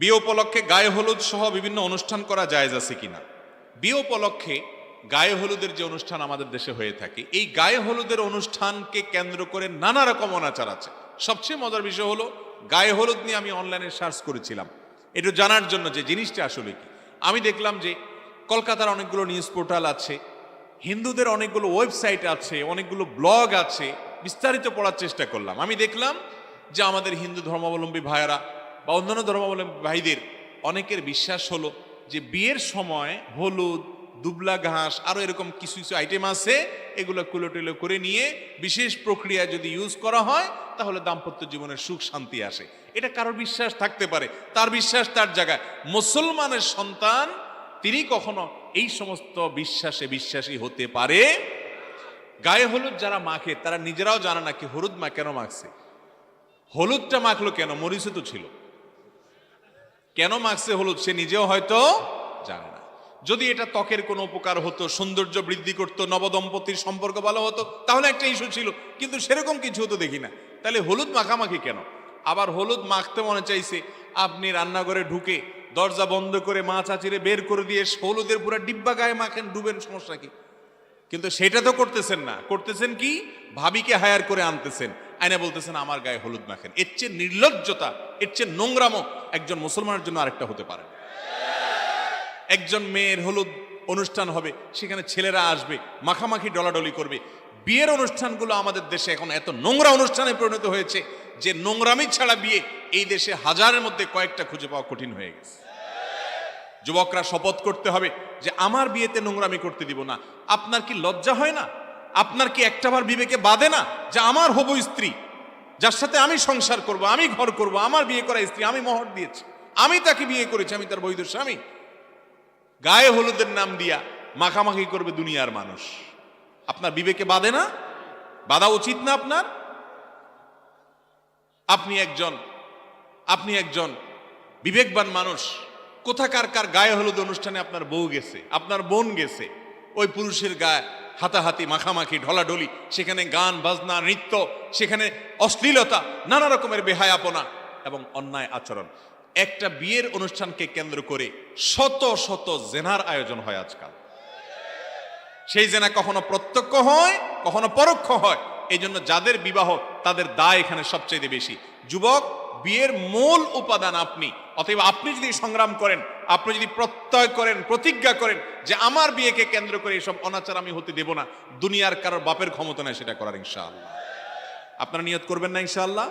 বিয়ে উপলক্ষে গায়ে হলুদ সহ বিভিন্ন অনুষ্ঠান করা জায়েজ আছে কিনা? বিয়ে উপলক্ষে গায়ে হলুদের যে অনুষ্ঠান আমাদের দেশে হয়ে থাকে, এই গায়ে হলুদের অনুষ্ঠানকে কেন্দ্র করে নানা রকম অনাচার আছে। সবচেয়ে মজার বিষয় হলো, গায়ে হলুদ নিয়ে আমি অনলাইনে সার্চ করেছিলাম একটু জানার জন্য যে জিনিসটা আসলে কি। আমি দেখলাম যে কলকাতার অনেকগুলো নিউজ পোর্টাল আছে, হিন্দুদের অনেকগুলো ওয়েবসাইট আছে, অনেকগুলো ব্লগ আছে, বিস্তারিত পড়ার চেষ্টা করলাম। আমি দেখলাম যে আমাদের হিন্দু ধর্মাবলম্বী ভাইয়েরা বা অন্যান্য ধর্মাবলম্বী ভাইদের অনেকের বিশ্বাস হলো যে বিয়ের সময় হলুদ, দুবলা ঘাস, আরো এরকম কিছু কিছু আইটেম আছে, এগুলো কুলোটেলো করে নিয়ে বিশেষ প্রক্রিয়া যদি ইউজ করা হয় তাহলে দাম্পত্য জীবনের সুখ শান্তি আসে। এটা কারোর বিশ্বাস থাকতে পারে, তার বিশ্বাস তার জায়গায়। মুসলমানের সন্তান তিনি কখনো এই সমস্ত বিশ্বাসে বিশ্বাসী হতে পারে? গায়ে হলুদ যারা মাখে তারা নিজেরাও জানে না কি হলুদ মা কেন মাখছে, হলুদটা মাখলো কেন, মরিচে তো ছিল, কেন মাখছে হলুদ সে নিজেও হয়তো জানে না। যদি এটা ত্বকের কোনো উপকার হতো, সৌন্দর্য বৃদ্ধি করতো, নবদম্পতির সম্পর্ক ভালো হতো, তাহলে একটা ইস্যু ছিল, কিন্তু সেরকম কিছু তো দেখি না। তাহলে হলুদ মাখামাখি কেন? আবার হলুদ মাখতে মনে চাইছে, আপনি রান্নাঘরে ঢুকে দরজা বন্ধ করে মা চাচিরে বের করে দিয়ে হলুদের পুরো ডিব্বা গায়ে মাখেন, ডুবেন, সমস্যা কি? কিন্তু সেটা তো করতেছেন না, করতেছেন কি, ভাবিকে হায়ার করে আনতেছেন, আইনা বলতেছেন আমার গায়ে হলুদ মাখেন। এর চেয়ে নির্লজ্জতা, এর চেয়ে নোংরামো একজন মুসলমানের জন্য আরেকটা হতে পারে? একজন মেয়ের হলুদ অনুষ্ঠান হবে, সেখানে ছেলেরা আসবে, মাখামাখি ডলাডলি করবে। বিয়ের অনুষ্ঠানগুলো আমাদের দেশে এখন এত নোংরা অনুষ্ঠানে পরিণত হয়েছে যে নোংরামি ছাড়া বিয়ে এই দেশে হাজারের মধ্যে কয়েকটা খুঁজে পাওয়া কঠিন হয়ে গেছে। যুবকরা শপথ করতে হবে যে আমার বিয়েতে নোংরামি করতে দিব না। আপনার কি লজ্জা হয় না? আপনার কি একটাবার বিবেকে বাঁধে না যে আমার হবু স্ত্রী, যার সাথে আমি সংসার করব, আমি ঘর করব, আমার বিয়ে করা স্ত্রী, আমি মোহর দিয়েছি, আমি তাকে বিয়ে করেছি, আমি তার বৈধ স্বামী, গায়ে হলুদের নাম দিয়া মাখামাখি করবে দুনিয়ার মানুষ? আপনার বিবেকে বাঁধে না? বাঁধা উচিত না আপনার? আপনি একজন বিবেকবান মানুষ। কোথাকার কার গায়ে হলুদ অনুষ্ঠানে আপনার বউ গেছে, আপনার বোন গেছে, ওই পুরুষের গায়ে হাতাহাতি, মাখামাখি, ঢলাঢলি, সেখানে গান বাজনা, নৃত্য, সেখানে অশ্লীলতা, নানা রকমের বেহায়াপনা এবং অন্যায় আচরণ। একটা বিয়ের অনুষ্ঠানকে কেন্দ্র করে শত শত জেনার আয়োজন হয় আজকাল। সেই জেনা কখনো প্রত্যক্ষ হয়, কখনো পরোক্ষ হয়। এই জন্য যাদের বিবাহ তাদের দায় এখানে সবচেয়ে বেশি। যুবক, বিয়ের মূল উপাদান আপনি। অতএব আপনি যদি সংগ্রাম করেন, আপনি যদি প্রত্যয় করেন, প্রতিজ্ঞা করেন যে আমার বিয়েকে কেন্দ্র করে এসব অনাচার আমি হতে দেব না, দুনিয়ার কারোর বাপের ক্ষমতা নেই সেটা করার। ইনশাআল্লাহ আপনারা নিয়ত করবেন না? ইনশাআল্লাহ।